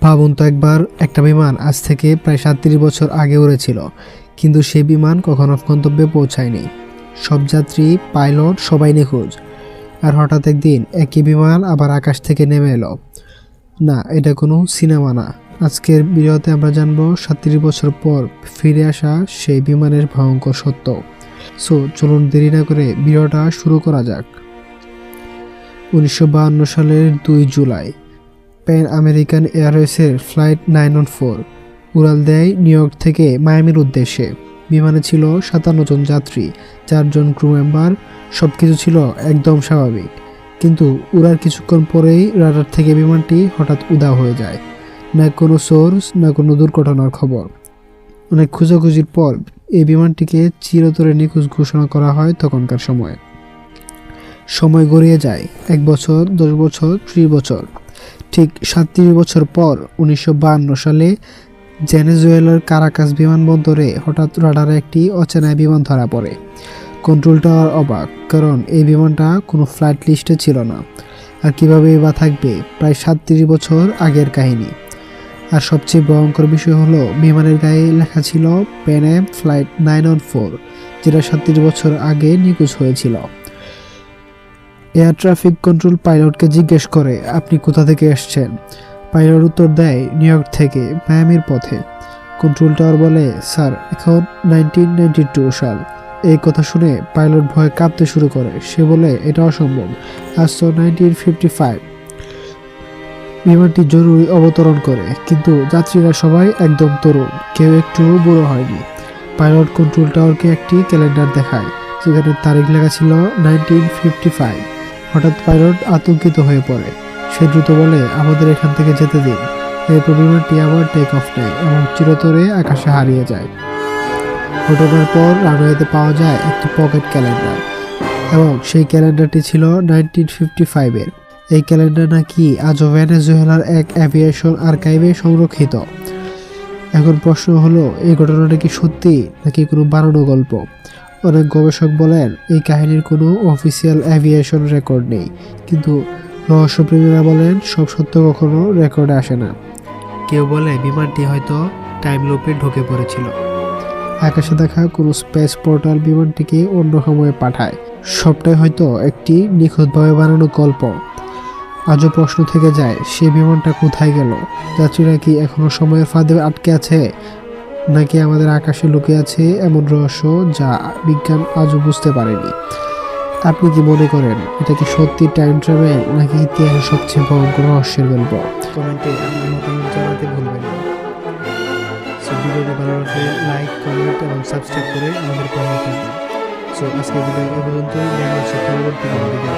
ভাবুন তো একবার, একটা বিমান আজ থেকে প্রায় ৩৭ বছর আগে উড়েছিল, কিন্তু সেই বিমান কখনো গন্তব্যে পৌঁছায়নি। সব যাত্রী, পাইলট সবাই নিখোঁজ। আর হঠাৎ একদিন একই বিমান আবার আকাশ থেকে নেমে এলো। না, এটা কোনো সিনেমা না। আজকের ভিডিওতে আমরা জানবো ৩৭ বছর পর ফিরে আসা সেই বিমানের ভয়ঙ্কর সত্য। সো চলুন দেরি না করে ভিডিওটা শুরু করা যাক। ১৯৫২ সালের ২ জুলাই প্যান আমেরিকান এয়ারওয়েজের ফ্লাইট ৯১৪ উড়াল দেয় নিউ ইয়র্ক থেকে মায়ামির উদ্দেশ্যে। বিমানে ছিল ৫৭ জন যাত্রী, ৪ জন ক্রু মেম্বার। সব কিছু ছিল একদম স্বাভাবিক, কিন্তু উড়ার কিছুক্ষণ পরেই রাডার থেকে বিমানটি হঠাৎ উধাও হয়ে যায়। না কোনো সোর্স, না কোনো দুর্ঘটনার খবর। অনেক খোঁজাখুঁজির পর এই বিমানটিকে চিরতরে নিখোঁজ ঘোষণা করা হয়। তখনকার সময় গড়িয়ে যায় ১ বছর, ১০ বছর, ৩০ বছর। ঠিক ৩৭ বছর পর ১৯৫২ সালে ভেনেজুয়েলার কারাকাস বিমানবন্দরে হঠাৎ রাডারে একটি অচেনা বিমান ধরা পড়ে। কন্ট্রোল টাওয়ার অবাক, কারণ এই বিমানটা কোনো ফ্লাইট লিস্টে ছিল না। আর কীভাবেই বা থাকবে? প্রায় ৩৭ বছর আগের কাহিনী। আর সবচেয়ে ভয়ঙ্কর বিষয় হলো, বিমানের গায়ে লেখা ছিল প্যান অ্যাম ফ্লাইট ৯১৪, যেটা ৩৭ বছর আগে নিখোঁজ হয়েছিল। এয়ার ট্রাফিক কন্ট্রোল পাইলটকে জিজ্ঞেস করে, আপনি কোথা থেকে এসছেন? পাইলট উত্তর দেয়, নিউ ইয়র্ক থেকে, মায়ামির পথে। কন্ট্রোল টাওয়ার বলে, স্যার, এখন 1992 সাল। এই কথা শুনে পাইলট ভয়ে কাঁপতে শুরু করে। সে বলে, এটা অসম্ভব, আজ তো 1955। বিমানটি জরুরি অবতরণ করে, কিন্তু যাত্রীরা সবাই একদম তরুণ, কেউ একটু বুড়ো হয়নি। পাইলট কন্ট্রোল টাওয়ারকে একটি ক্যালেন্ডার দেখায়, যেখানে তারিখ লেখা ছিল 1955। হঠাৎ পাইলট আতঙ্কিত হয়ে পড়ে। সে দ্রুত বলে, আমাদের এখান থেকে যেতে দিন। এরপর বিমানটি আবার টেক অফ নেয় এবং চিরতরে আকাশে হারিয়ে যায়। ঘটনার পর রানওয়েতে পাওয়া যায় একটি পকেট ক্যালেন্ডার, এবং সেই ক্যালেন্ডারটি ছিল 1955-এর। এই ক্যালেন্ডার নাকি আজও ভেনেজুয়েলার এক অ্যাভিয়েশন আর্কাইভে সংরক্ষিত। এখন প্রশ্ন হলো, এই ঘটনাটা কি সত্যি নাকি কোনো বানানো গল্প? অনেক গবেষক বলেন, এই কাহিনীর কোনো অফিসিয়াল অ্যাভিয়েশন রেকর্ড নেই, কিন্তু রহস্যপ্রেমীরা বলেন, সব সত্য কখনো রেকর্ডে আসে না। কেউ বলে বিমানটি হয়তো টাইম লুপে ঢুকে পড়েছিল। আকাশে দেখা কোনো স্পেস পোর্টাল বিমানটিকে অন্য সময়ে পাঠায়। সবটাই হয়তো একটি নিখুঁতভাবে বানানো গল্প। আজও প্রশ্ন থেকে যায়, সেই বিমানটা কোথায় গেল? যাত্রীরা কি এখনো সময়ের ফাঁদে আটকে আছে, নাকি আমাদের আকাশে লুকিয়ে আছে এমন রহস্য যা বিজ্ঞান আজও বুঝতে পারেনি? আপনি কি মনে করেন, এটা কি সত্যি টাইম ট্রাভেল, নাকি ইতিহাসের সবচেয়ে ভয়ঙ্কর রহস্যের গল্প? কমেন্টে আপনার মতামত জানাতে ভুলবেন না। ভিডিওটি ভালো লাগলে লাইক, কমেন্ট এবং সাবস্ক্রাইব করে আমাদের পাশে থাকবেন। আজকের ভিডিও এই পর্যন্তই। দেখা হচ্ছে পরবর্তী ভিডিও।